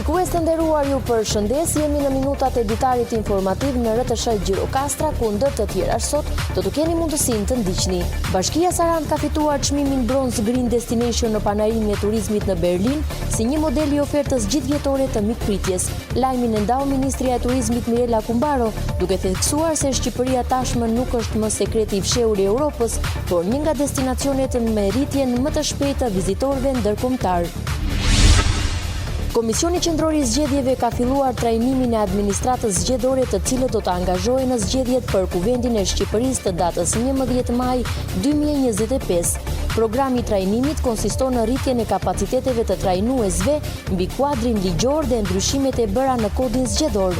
Shikues të nderuar, ju përshëndes, jemi në minutat e ditarit informativ në RTS Gjirokastra, ku ndër të tjera sot do të keni mundësinë të ndiqni. Bashkia Sarand ka fituar çmimin Bronze Green Destination në panajrimin e turizmit në Berlin si një model i ofertës gjithvjetore të mikpritjes. Lajmin e ndau ministria e turizmit Mirela Kumbaro, duke theksuar se Shqipëria tashmë nuk është më sekreti i fshehur i Europës, por një nga destinacionet me rritjen më të shpejtë të vizitorëve ndërkombëtar. Komisioni Qendror i Zgjedhjeve ka filluar trajnimin e administratës zgjedhore, të cilët do të angazhohen në zgjedhjet për Kuvendin e Shqipërisë të datës 11 maj 2025. Programi i trajnimit konsiston në rritjen e kapaciteteve të trajnuesve mbi kuadrin ligjor dhe ndryshimet e bëra në kodin zgjedhor.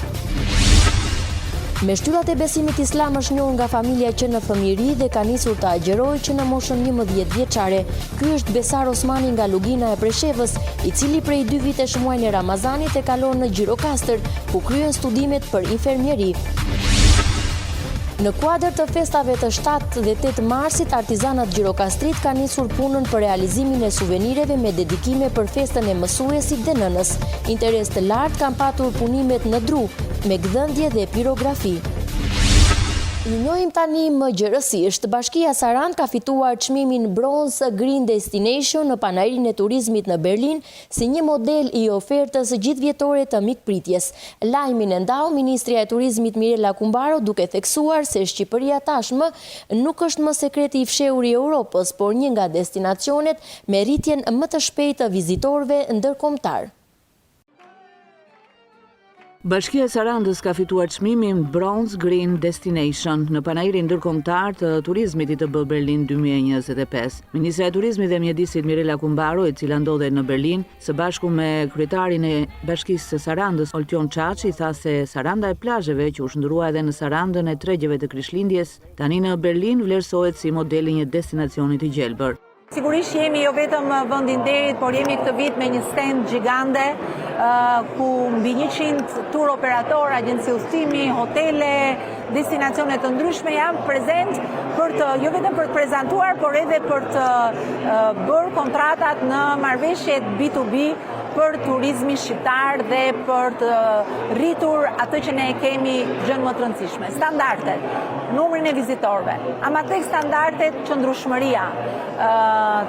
Me shtyllat e besimit islam është njohur nga familja që në fëmijëri dhe ka nisur të agjerojë që në moshën 11 vjeçare. Ky është Besar Osmani nga Lugina e Preshevës, i cili prej 2 vitesh muajin e Ramazanit e kalon në Gjirokastër, ku kryen studimet për infermieri. Në kuadër të festave të 7 dhe 8 marsit, artizanat Gjirokastrit ka nisur punën për realizimin e suvenireve me dedikime për festën e mësuesit dhe nënës. Interes të lartë kanë patur punimet në dru, me gdhëndje dhe pirografi. I njohim tani më gjërësisht. Bashkia Sarand ka fituar çmimin Bronze Green Destination në panajrinë e turizmit në Berlin si një model i ofertës gjithvjetore të mikpritjes. Lajmin e ndau ministria e turizmit Mirela Kumbaro, duke theksuar se Shqipëria tashmë nuk është më sekreti i fshehur i Europës, por një nga destinacionet me rritjen më të shpejtë të vizitorëve ndërkombëtar. Bashkia e Sarandës ka fituar çmimin Bronze Green Destination në panajrin ndërkombëtar të turizmit ITB Berlin 2025. Ministra e Turizmit dhe Mjedisit Mirela Kumbaro, e cila ndodhet në Berlin, së bashku me kryetarin e Bashkisë së Sarandës, Oltjon Çaçi, tha se Saranda e plazheve, që u shndrua edhe në Sarandën e tregjeve të Krishtlindjes, tani në Berlin vlerësohet si modeli një destinacioni të gjelbër. Sigurisht jemi jo vetëm vend i nderit, por jemi këtë vit me një stand gjigande ku mbi 100 tur operator, agjenci udhëtimi, hotele, destinacione të ndryshme janë prezent për të jo vetëm për të prezantuar, por edhe për të bërë kontratat në marrëveshjet B2B për turizmin shqiptar dhe për të rritur atë që ne kemi gjën më të rëndësishme. Standardet, numrin e vizitorëve, ama tek standardet qëndrueshmëria,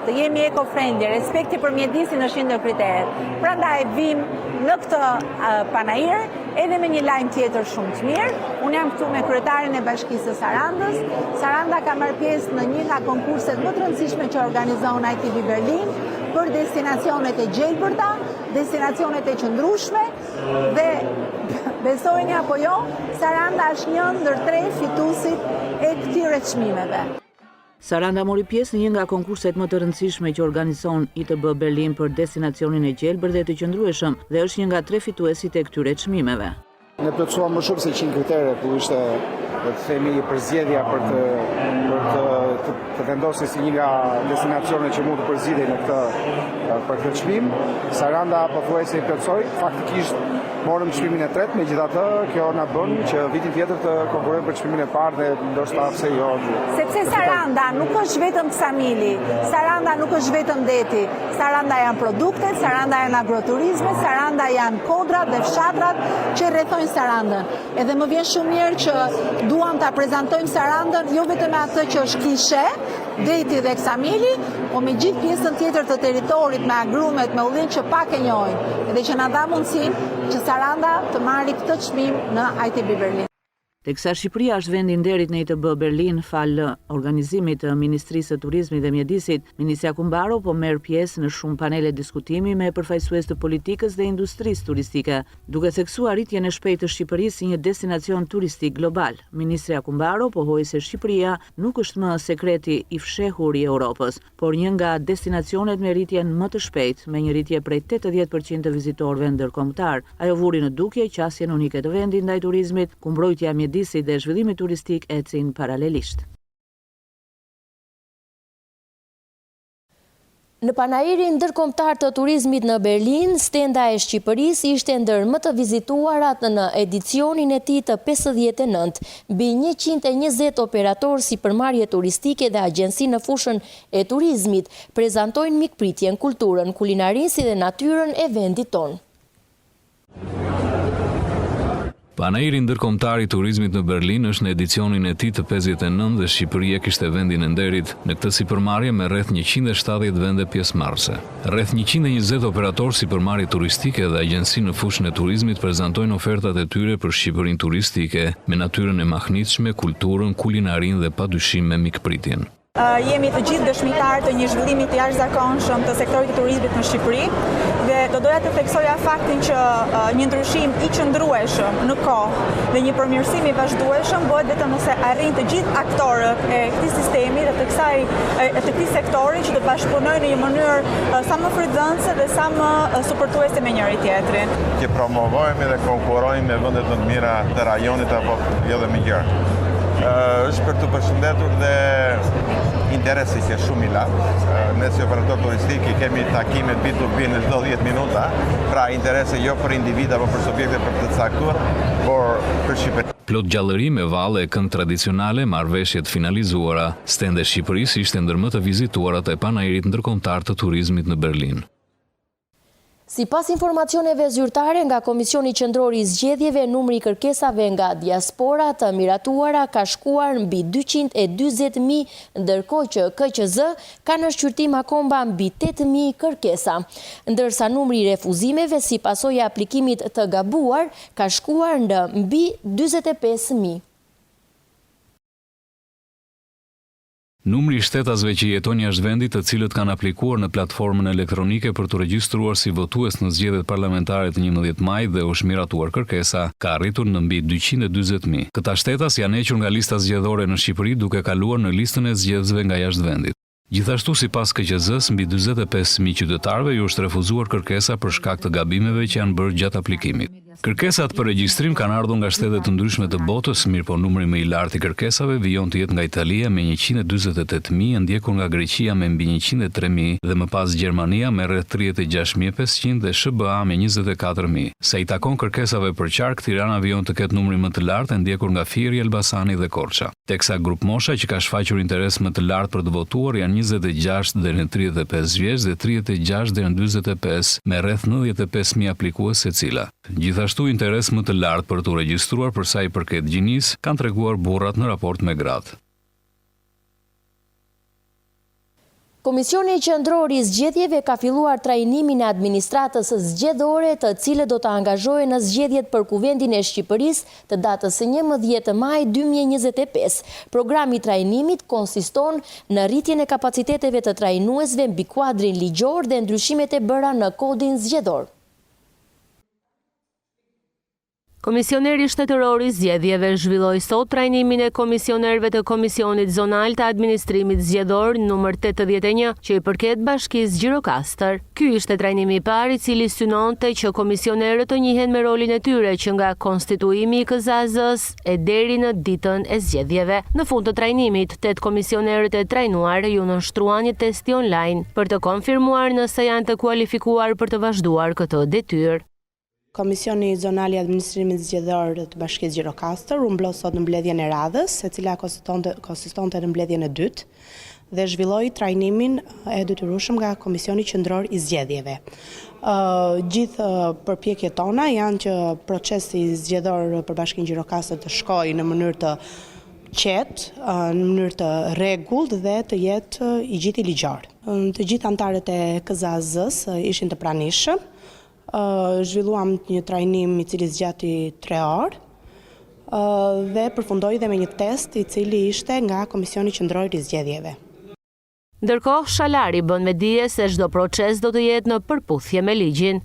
të jemi eco-friendly, respekti për mjedisin është një ndër kriteret. Prandaj vim në këtë panajir edhe me një lajm tjetër shumë të mirë. Unë jam këtu me kryetarin e Bashkisë së Sarandës. Saranda ka marrë pjesë në një nga konkurset më të rëndësishme që organizon ITB Berlin për destinacionet e gjelbërta, destinacionet e qëndrueshme dhe besojeni apo jo, Saranda është një ndër 3 fituesit e këtyre çmimeve. Saranda mori pjesë në një nga konkurset më të rëndësishme që organizon ITB Berlin për destinacionin e gjelbër dhe të qëndrueshëm dhe është një nga 3 fituesit e këtyre çmimeve. Ne plotësuam më shumë se 100 kritere, ku ishte të themi përzgjedhja për të vendosur si një nga destinacionet që mund të përzgjidhen për këtë çmim. Saranda pothuajse i plotësoi, faktikisht morëm çmimin e tretë, megjithatë kjo na bën që vitin tjetër të konkurrojmë për çmimin e parë dhe ndoshta pse jo. Sepse Saranda nuk është vetëm Ksamili, Saranda nuk është vetëm deti. Saranda janë produktet, Saranda janë agroturizmi, Saranda janë kodrat dhe fshatrat që rrethojnë Sarandën. Edhe më vjen shumë mirë që duam ta prezantojmë Sarandën jo vetëm atë që është klishe, deti dhe Ksamili, po me gjithë pjesën tjetër të territorit, me agrumet, me udhënë që pak e njohin, dhe që na dha mundësinë që Saranda të marrë këtë çmim në ITB Berlin. Teksa Shqipëria është vendi i nderit në ITB Berlin fal organizimit të Ministrisë së Turizmit dhe Mjedisit, Ministria Kumbaro po merr pjesë në shumë panele diskutimi me përfaqësues të politikës dhe industrisë turistike, duke theksuar rritjen e shpejtë të Shqipërisë si një destinacion turistik global. Ministria Kumbaro pohoi se Shqipëria nuk është më sekreti i fshehur i Europës, por një nga destinacionet me rritjen më të shpejtë, me një rritje prej 80% të vizitorëve ndërkombëtar. Ajo vuri në dukje qasjen unike të vendit ndaj turizmit, ku mbrojtja mjedisit dhe zhvillimi turistik ecin paralelisht. Në panairin ndërkombëtar të turizmit në Berlin, stenda e Shqipërisë ishte ndër më të vizituarat në edicionin e tij të 59. Mbi 120 operatorë sipërmarrje turistike dhe agjenci në fushën e turizmit prezantojnë mikpritjen, kulturën, kulinarinë si dhe natyrën e vendit tonë. Panairi ndërkombëtar i turizmit në Berlin është në edicionin e tij të 59 dhe Shqipëria kishte vendin e nderit në këtë sipërmarrje me rreth 170 vende pjesëmarrëse. Rreth 120 operatorë sipërmarrje turistike dhe agjenci në fushën e turizmit prezantojnë ofertat e tyre për Shqipërinë turistike me natyrën e mahnitshme, kulturën, kulinarinë dhe padyshim me mikpritjen. Jemi të gjithë dëshmitar të një zhvillimi të jashtëzakonshëm të sektorit të turizmit në Shqipëri dhe do doja të theksoja faktin që një ndryshim i qëndrueshëm në kohë dhe një përmirësim i vazhdueshëm bëhet vetëm nëse arrin të gjithë aktorët e këtij sistemi dhe të këtij sektori që të bashkëpunojnë në një mënyrë sa më frytëzënëse dhe sa më supportuese me njëri tjetrin. Që promovojmë dhe konkurrojmë me vendet më të mira të rajonit apo jo dhe më gjërë. Është për të përshëndetur dhe interesi që shumë i lartë. Ne si operator turistik i kemi takime B2B në çdo 10 minuta, pra interesi jo për individa apo për subjekte për të caktuar, por për Shqipërinë. Plot gjallëri me valle e këngë tradicionale, marrëveshjet finalizuara, stende Shqipërisë ishte ndër më të vizituarat e panairit ndërkombëtar të turizmit në Berlin. Sipas informacioneve zyrtare nga Komisioni Qendror i Zgjedhjeve, numri i kërkesave nga diaspora të miratuara ka shkuar mbi 240.000, ndërkohë që KQZ ka në shqyrtim akoma mbi 8.000 kërkesa, ndërsa numri i refuzimeve si pasojë e aplikimit të gabuar ka shkuar në mbi 45.000. Numri i shtetasve që jetojnë jashtë vendit të cilët kanë aplikuar në platformën elektronike për të regjistruar si votues në zgjedhjet parlamentare të 11 maj dhe është miratuar kërkesa, ka arritur në mbi 240.000. Këta shtetas janë hequr nga lista zgjedhore në Shqipëri duke kaluar në listën e zgjedhësve nga jashtë vendit. Gjithashtu, sipas KQZ-s, mbi 45.000 qytetarëve ju është refuzuar kërkesa për shkak të gabimeve që janë bërë gjatë aplikimit. Kërkesat për regjistrim kanë ardhur nga shtete të ndryshme të botës, mirë po numri më i lartë i kërkesave vijon të jetë nga Italia me 148.000, ndjekur nga Greqia me mbi 103.000 dhe më pas Gjermania me rreth 36.500 dhe SBA me 24.000. Sa i takon kërkesave për qark, Tirana vijon të ketë numrin më të lartë, ndjekur nga Fieri, Elbasani dhe Korça. Teksa grup mosha që ka shfaqur interes më të lartë për të votuar janë 26 deri në 35 vjeç dhe 36 deri në 45 me rreth 95.000 aplikues secila. Gjithashtu interes më të lartë për të regjistruar për sa i përket gjinisë kanë treguar burrat në raport me gratë. Komisioni Qendror i Zgjedhjeve ka filluar trajnimin e administratës zgjedhore, të cilët do të angazhohen në zgjedhjet për Kuvendin e Shqipërisë të datës 11 maj 2025. Programi i trajnimit konsiston në rritjen e kapaciteteve të trajnuesve mbi kuadrin ligjor dhe ndryshimet e bëra në kodin zgjedhor. Komisioneri shtetëror i zgjedhjeve zhvilloi sot trajnimin e komisionerëve të Komisionit Zonal të Administrimit Zgjedhor numër 81, që i përket Bashkisë Gjirokastër. Ky ishte trajnimi i parë i cili synonte që komisionerët të njihen me rolin e tyre që nga konstituimi i KZAZ-s e deri në ditën e zgjedhjeve. Në fund të trajnimit, 8 komisionerët e trajnuar ju nënshtruan një testi online për të konfirmuar nëse janë të kualifikuar për të vazhduar këtë detyrë. Komisioni Zonal i Administrimit Zgjedhor të Bashkisë Gjirokastër u mblos sot në mbledhjen e radhës, e cila konsistonte në mbledhjen e dytë dhe zhvilloi trajnimin e detyrueshëm nga Komisioni Qendror i Zgjedhjeve. Gjithë përpjekjet tona janë që procesi zgjedhor për Bashkinë Gjirokastër të shkojë në mënyrë të qetë, në mënyrë të rregullt dhe të jetë i gjithë i ligjor. Të gjithë anëtarët e KZAZ-s ishin të pranishëm. Zhvilluam një trajnim i cili zgjati 3 orë dhe përfundoi dhe me një test i cili ishte nga Komisioni Qendror i Zgjedhjeve. Ndërkohë, Shalari bën me dije se çdo proces do të jetë në përputhje me ligjin.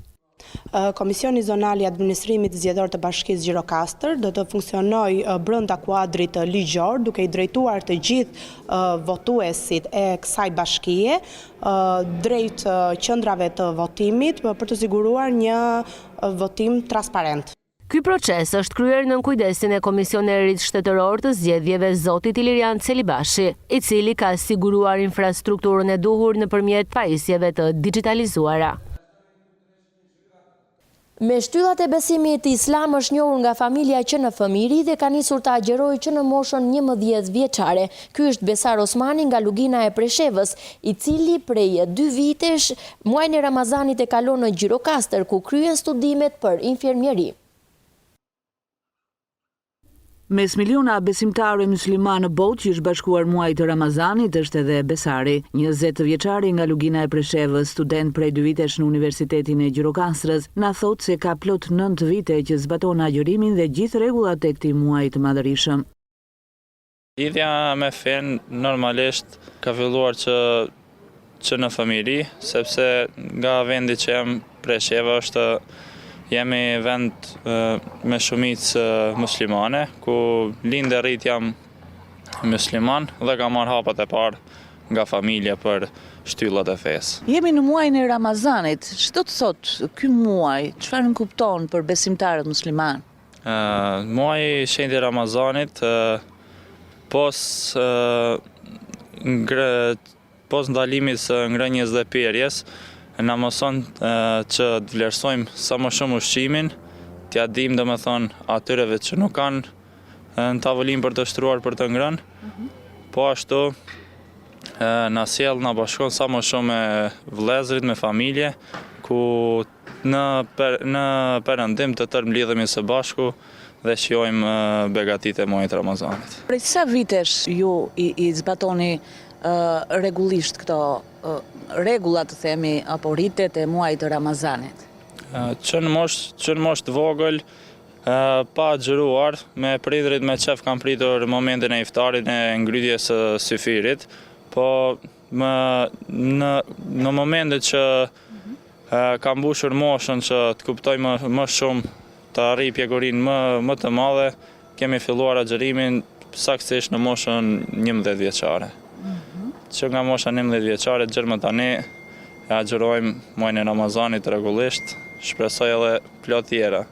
Komisioni Zonal i Administrimit Zgjedhor të Bashkisë Gjirokastër do të funksionojë brenda kuadrit ligjor, duke i drejtuar të gjithë votuesit e kësaj bashkie drejt qendrave të votimit për të siguruar një votim transparent. Ky proces është kryer në kujdesin e komisionerit shtetëror të zgjedhjeve zotit Ilirian Celibashi, i cili ka siguruar infrastrukturën e duhur nëpërmjet pajisjeve të digitalizuara. Me shtyllat e besimit islam është njohur nga familja që në fëmijëri dhe ka nisur të agjerojë që në moshën 11 vjeçare. Ky është Besar Osmani nga Lugina e Preshevës, i cili prej 2 vitesh muajin e Ramazanit e kalon në Gjirokastër, ku kryen studimet për infermieri. Mes miliona besimtarë musliman në botë që është bashkuar muaj të Ramazanit është edhe Besari, 20 vjeçari nga Lugina e Preshevës, student prej 2 vitesh në Universitetin e Gjirokastrës, na thotë se ka plot 9 vite që zbaton agjërimin dhe gjithë rregullat e këtij muaji të madhërisëm. Lidhja me fen normalisht ka filluar që në familji, sepse nga vendi që jam Presheva është jemi vend me shumicë muslimane, ku lindë e rrit jam musliman dhe ka marrë hapat e parë nga familja për shtyllat e fesë. Jemi në muajin e Ramazanit. Ç'do të thotë ky muaj? Çfarë kupton për besimtarët musliman? Muaji i shenjtë i Ramazanit pos ndalimit së ngrënjes dhe pirjes, na mëson që të vlerësojmë sa më shumë ushqimin, t'ja dim domethënë atyreve që nuk kanë në tavolinë për të shtruar për të ngrënë, po ashtu na sjell, na bashkon sa më shumë me vëllezërit, me familje, ku në perëndim të tërë mblidhemi së bashku dhe shijojmë begatitë e muajit Ramazanit. Prej sa vitesh ju i zbatoni rregullisht këto rregullat, të themi, apo ritet e muajit të Ramazanit? Që në moshë të vogël, pa xhiruar, me prindrit me qef kam pritur momentin e iftarit e ngritjes së syfirit, po në momentet që kam mbushur moshën që të kuptoj më shumë, të arrijë pjekurinë më të madhe, kemi filluar agjërimin saktësisht në moshën 11 vjeçare. Që nga mosha 11 vjeçare, gjërë më tani, e agjërojmë muajin e Ramazanit rregullisht, shpresoj edhe plot tjera.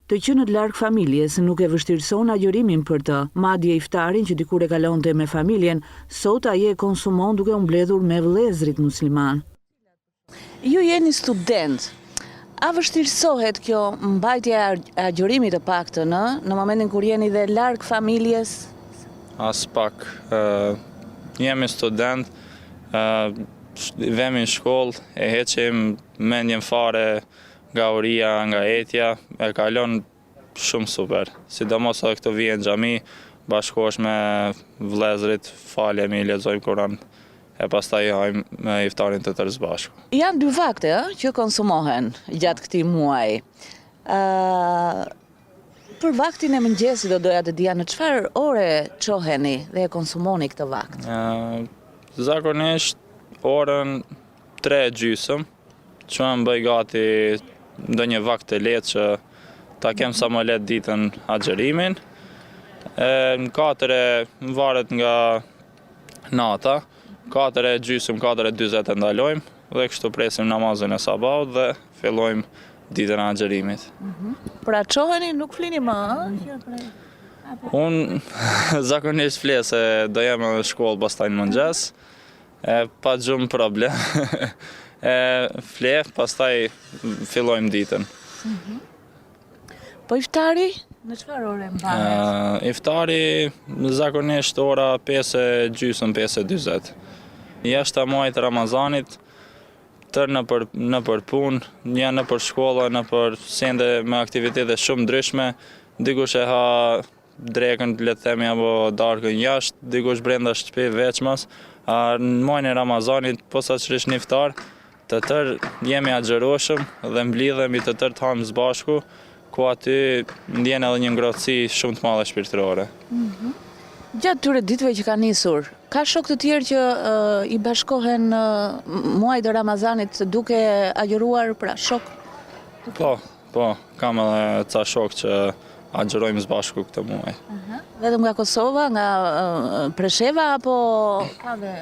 Të qenët larg familjes nuk e vështirëson agjërimin për të, madje iftarin që dikur e kalonte me familjen, sot ai e konsumon duke u mbledhur me vëllezërit musliman. Ju jeni student. A vështirësohet kjo mbajtja e agjërimit të paktën në momentin kur jeni dhe larg familjes? As pak. Jemi student, vemi në shkollë, e heqim mendjen fare nga uria, nga etja, e kalon shumë super. Sidomos edhe këto vjen xhami, bashkohesh me vëllezërit, falemi, lexojmë Kur'an, e pastaj hajmë me iftarin të tërë së bashku. Janë 2 vakte që konsumohen gjatë këtij muaji. Për vaktin e mëngjesit do doja të dija në çfarë ore çoheni dhe e konsumoni këtë vakt? Zakonisht orën 3:30, që më bëj gati ndonjë vakt të lehtë që ta kem sa më lehtë ditën agjërimin. Në 4 varet nga nata, 4:30, 4:40 e ndalojmë dhe kështu presim namazin e sabahut dhe fillojmë ditën e agjërimit. Pra çoheni, nuk flini më, Unë zakonisht fles se do jem në shkollë pastaj në mëngjes, pa gjumë problem. Fle, pastaj fillojmë ditën. Po iftari? Në çfarë ore mbahet? Iftari zakonisht ora 5:30, 5:40. Jashtë muajit Ramazanit, tërë në për punë, një në për shkolla, në për sende me aktivitete shumë ndryshme, dikush e ha drekën, le të themi, apo darkën jashtë, dikush brenda shtëpi veçmas. Në muajin e Ramazanit, posaçërisht në iftar, të tërë jemi agjëroshëm dhe mblidhemi të tërë të hamë së bashku, ku aty ndjen edhe një ngrohtësi shumë të madhe shpirtërore. Gjatë tyre ditëve që ka nisur, ka shok të tjerë që i bashkohen muajit të Ramazanit duke agjëruar, pra shok? Po, kam edhe ca shok që agjërojmë së bashku këtë muaj. Vetëm nga Kosova, nga Presheva, apo ka dhe?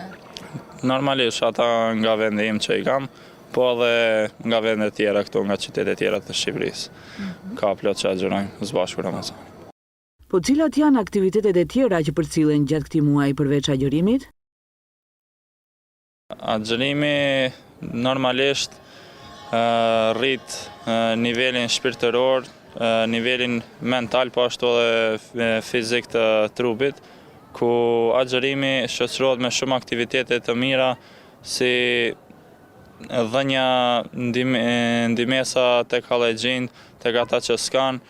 Normalisht, ata nga vendi im që i kam, po edhe nga vende tjera këtu, nga qytetet tjera të Shqipërisë. Ka plot që agjërojmë së bashku Ramazanit. Po cilat janë aktivitetet e tjera që përcillen gjatë këtij muaji përveç agjërimit? Agjërimi normalisht rrit nivelin shpirtëror, nivelin mental, po ashtu edhe fizik të trupit, ku agjërimi shoqërohet me shumë aktivitete të mira, si dhënia ndihmesa tek hallexhin, tek ata që s'kan,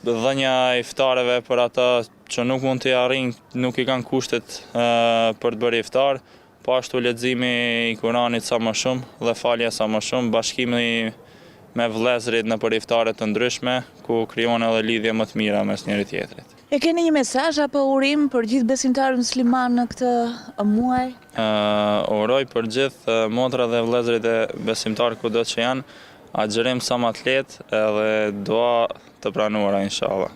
dhënia iftareve për ata që nuk mund t'i arrijnë, nuk i kanë kushtet për të bërë iftar, po ashtu leximi i Kuranit sa më shumë dhe falja sa më shumë, bashkimi me vëllezërit në për iftare të ndryshme, ku krijon edhe lidhje më të mira mes njëri tjetrit. E keni një mesazh apo urim për gjithë besimtarët musliman në këtë muaj? Uroj për gjithë motra dhe vëllezërit e besimtarë kudo që janë, agjërim sa më të lehtë edhe dua të pranuara inshallah.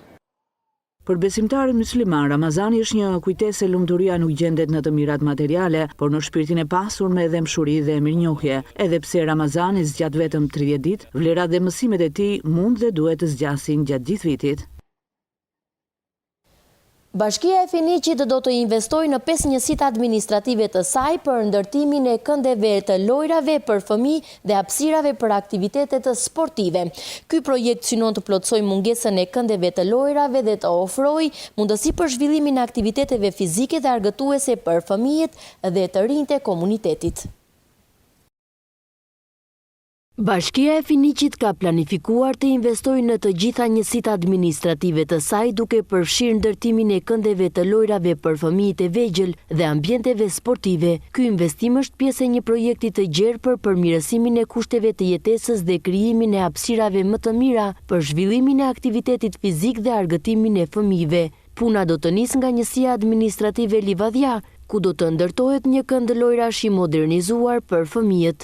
Për besimtarët musliman, Ramazani është një kujtesë se lumturia nuk gjendet në të mirat materiale, por në shpirtin e pasur me dhemshuri dhe mirënjohje. Edhe pse Ramazani zgjat vetëm 30 ditë, vlerat dhe mësimet e tij mund dhe duhet të zgjasin gjatë gjithë vitit. Bashkia e Finiqit do të investojë në 5 njësitë administrative të saj për ndërtimin e këndeve të lojrave për fëmijë dhe hapësirave për aktivitetet sportive. Ky projekt synon të plotësojë mungesën e këndeve të lojrave dhe të ofrojë mundësi për zhvillimin e aktiviteteve fizike dhe argëtuese për fëmijët dhe të rinjtë e komunitetit. Bashkia e Finiqit ka planifikuar të investojë në të gjitha njësitë administrative të saj duke përfshirë ndërtimin e këndeve të lojrave për fëmijët e vegjël dhe ambienteve sportive. Ky investim është pjesë e një projekti të gjerë për përmirësimin e kushteve të jetesës dhe krijimin e hapësirave më të mira për zhvillimin e aktivitetit fizik dhe argëtimin e fëmijëve. Puna do të nisë nga njësia administrative Livadhja, ku do të ndërtohet një kënd lojrash i modernizuar për fëmijët.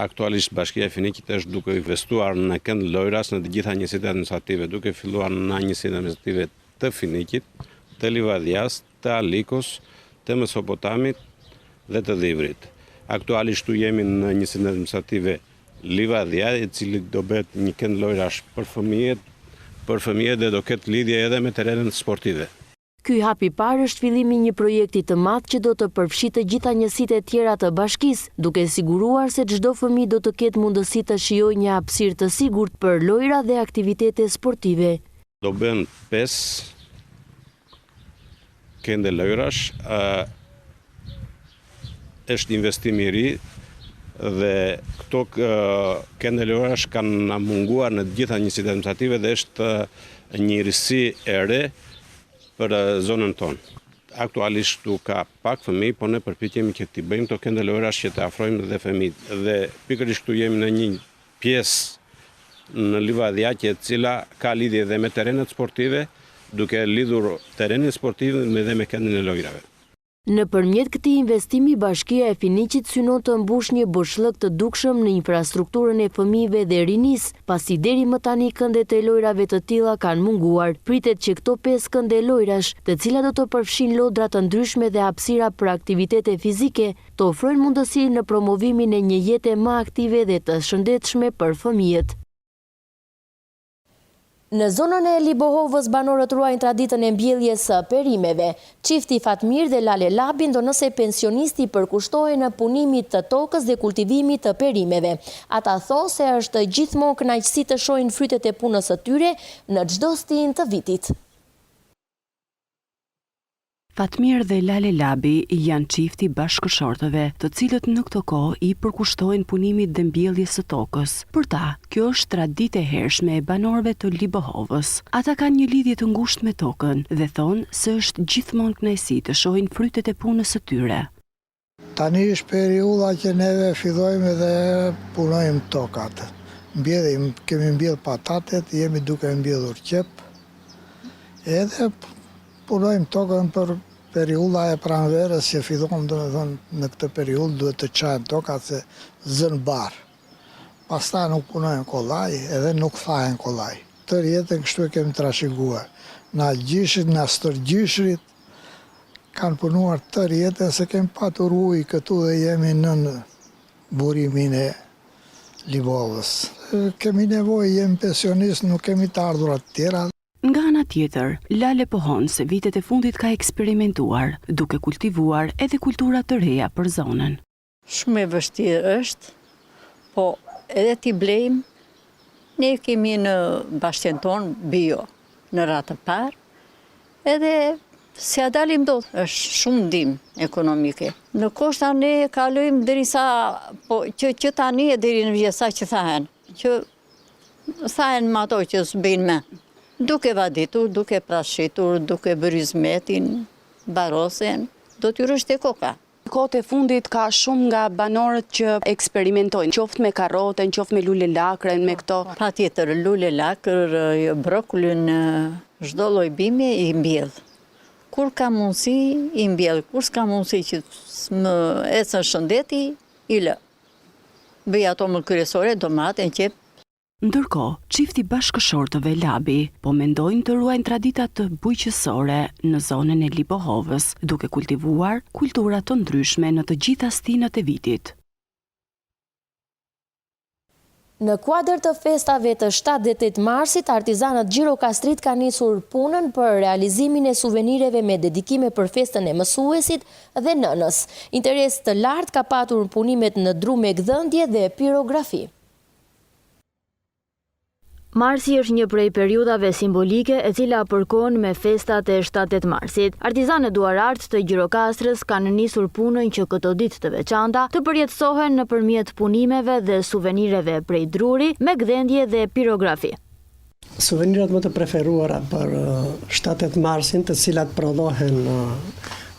Aktualisht Bashkia e Finiqit është duke investuar në kënd lojras në të gjitha njësitë administrative, duke filluar në njësitë administrative të Finiqit, të Livadhjas, të Alikos, të Mesopotamit dhe të Dhivrit. Aktualisht tu jemi në njësitë administrative Livadhja, i cili do bëhet një kënd lojrash për fëmijët dhe do ketë lidhje edhe me terenet sportive. Ky hap i parë është fillimi i një projekti të madh që do të përfshijë të gjitha njësitë e tjera të bashkisë, duke siguruar se çdo fëmijë do të ketë mundësi të shijojë një hapësirë të sigurt për lojra dhe aktivitete sportive. Do bën 5 kënde lojrash, është investim i ri dhe këto kënde lojrash kanë munguar në të gjitha njësitë administrative dhe është një risi e re për zonën tonë. Aktualisht tu ka pak fëmijë, po ne përpiqemi që t'i bëjmë këto kënde lojrash që të afrojmë dhe fëmijët. Dhe pikërisht tu jemi në një pjesë në Livadhja e cila ka lidhje dhe me terenet sportive, duke lidhur terenin sportiv dhe me këndin e lojrave. Nëpërmjet këtij investimi, Bashkia e Finiqit synon të mbush një boshllëk të dukshëm në infrastrukturën e fëmijëve dhe rinisë, pasi deri më tani këndet e lojrave të tilla kanë munguar. Pritet që këto 5 kënde lojrash, të cilat do të përfshin lodra të ndryshme dhe hapësira për aktivitete fizike, të ofrojnë mundësi në promovimin e një jete më aktive dhe të shëndetshme për fëmijët. Në zonën e Libohovës, banorët ruajnë traditën e mbjelljes së perimeve. Çifti Fatmir dhe Lale Labi ndonëse pensionisti përkushtohen në punimit të tokës dhe kultivimit të perimeve. Ata thonë se është gjithmonë kënaqësi të shohin frytet e punës së tyre në çdo stin të vitit. Fatmir dhe Lale Labi janë çifti bashkëshortëve, të cilët në këtë kohë i përkushtojnë punimit dhe mbjelljes së tokës. Për ta, kjo është traditë e hershme e banorëve të Libohovës. Ata kanë një lidhje të ngushtë me tokën dhe thonë se është gjithmonë kënaqësi të shohin frytet e punës së tyre. Tani është periudha që neve fillojmë dhe punojmë tokat. Kemi mbjell patatet, jemi duke mbjellur qep, edhe punojmë tokën për periudha e pranverës që fillon në këtë periudhë duhet të çajmë tokat se zën barë. Pastaj nuk punojmë kollaj edhe nuk thahen kollaj. Tërë jetën kështu e kemi trashëguar. Na gjyshit, na stërgjyshrit kanë punuar tërë jetën se kemi patur ujë këtu dhe jemi në burimin e Libovës. Kemi nevojë, jemi pensionist, nuk kemi të ardhurat tjera. Nga ana tjetër, Lale pohon se vitet e fundit ka eksperimentuar, duke kultivuar edhe kultura të reja për zonën. Shumë e vështirë është, po edhe t'i blejmë, ne kemi në bashkën tonë bio, në ratë parë, edhe se a dalim do, është shumë ndim ekonomike. Në koshta ne kalojmë derisa, po që tani e deri në vjesa që thahen, që thahen më ato që s'bejnë me. duke vaditur, duke prashitur, duke bërë hizmetin, barosen, do t'ju rështë e koka. Kohët e fundit ka shumë nga banorët që eksperimentojnë, qoftë me karrotën, qoftë me lule lakrën, me këto. Patjetër, lule lakër, brokullin, çdo lloj bimi i mbjell. Kur ka mundësi, i mbjell. Kur s'ka mundësi që më ecën shëndeti, i lë. Bëj ato më kryesore, domate, qep. Ndërkohë, çifti bashkëshortëve Labi po mendojnë të ruajnë tradita të bujqësore në zonën e Lipohovës, duke kultivuar kultura të ndryshme në të gjitha stinët e vitit. Në kuadër të festave të 7 dhe 8 marsit, artizanët Gjirokastrit ka nisur punën për realizimin e suvenireve me dedikime për festën e mësuesit dhe nënës. Interes të lartë ka patur punimet në dru me gdhëndje dhe pirografi. Marsi është një prej periudhave simbolike e cila përkon me festat e 7-8 marsit. Artizanët duarart të Gjirokastrës kanë nisur punën që këto ditë të veçanta të përjetësohen nëpërmjet punimeve dhe suvenireve prej druri me gdhendje dhe pirografi. Suvenirat më të preferuara për 7-8 marsin, të cilat prodhohen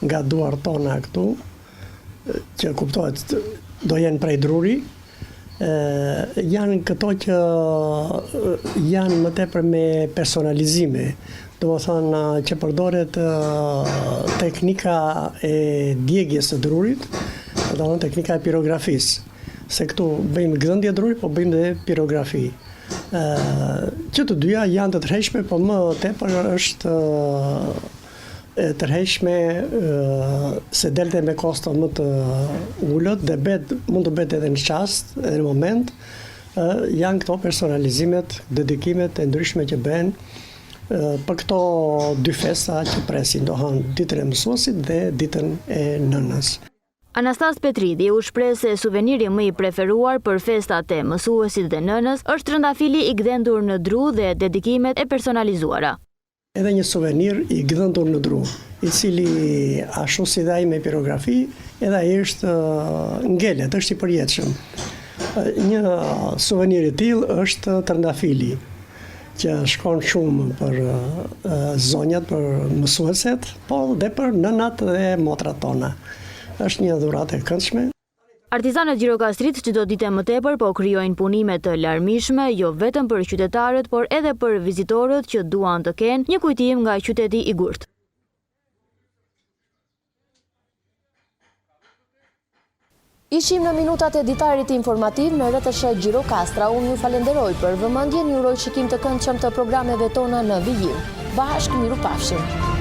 nga duart tona këtu, që kuptohet do jenë prej druri, janë këto që janë më tepër me personalizime, do të thonë që përdoret teknika e djegjes së drurit, do të thonë teknika e pirografisë. Se këtu bëjmë gdhëndje druri, po bëjmë dhe pirografi. Që të dyja janë të tërheqshme, po më tepër është tërheqshme se delte me kosto më të ullët dhe mund të bet edhe në qast, edhe në moment, janë këto personalizimet, dedikimet e ndryshme që bëhen për këto dy festa që presin, do hanë ditën e mësuesit dhe ditën e nënës. Anastas Petridi u shpreh se suveniri më i preferuar për festat e mësuesit dhe nënës është trëndafili i gdhendur në dru dhe dedikimet e personalizuara. Edhe një suvenir i gdhendur në dru, i cili ashtu si dhe ai me pirografi, edhe ai është ngelet, është i përjetshëm. Një suvenir i tillë është trëndafili, që shkon shumë për zonjat, për mësueset, po dhe për nënat dhe motrat tona. Është një dhuratë e këndshme. Artizanët Gjirokastrit çdo ditë më tepër po krijojnë punime të larmishme, jo vetëm për qytetarët, por edhe për vizitorët që duan të kenë një kujtim nga qyteti i gurt. Ishim në minutat e ditarit informativ në RTS Gjirokastra. Unë ju falenderoj për vëmendjen, ju uroj shikim të këndshëm të programeve tona në vijim. Bashkë, miru pafshim.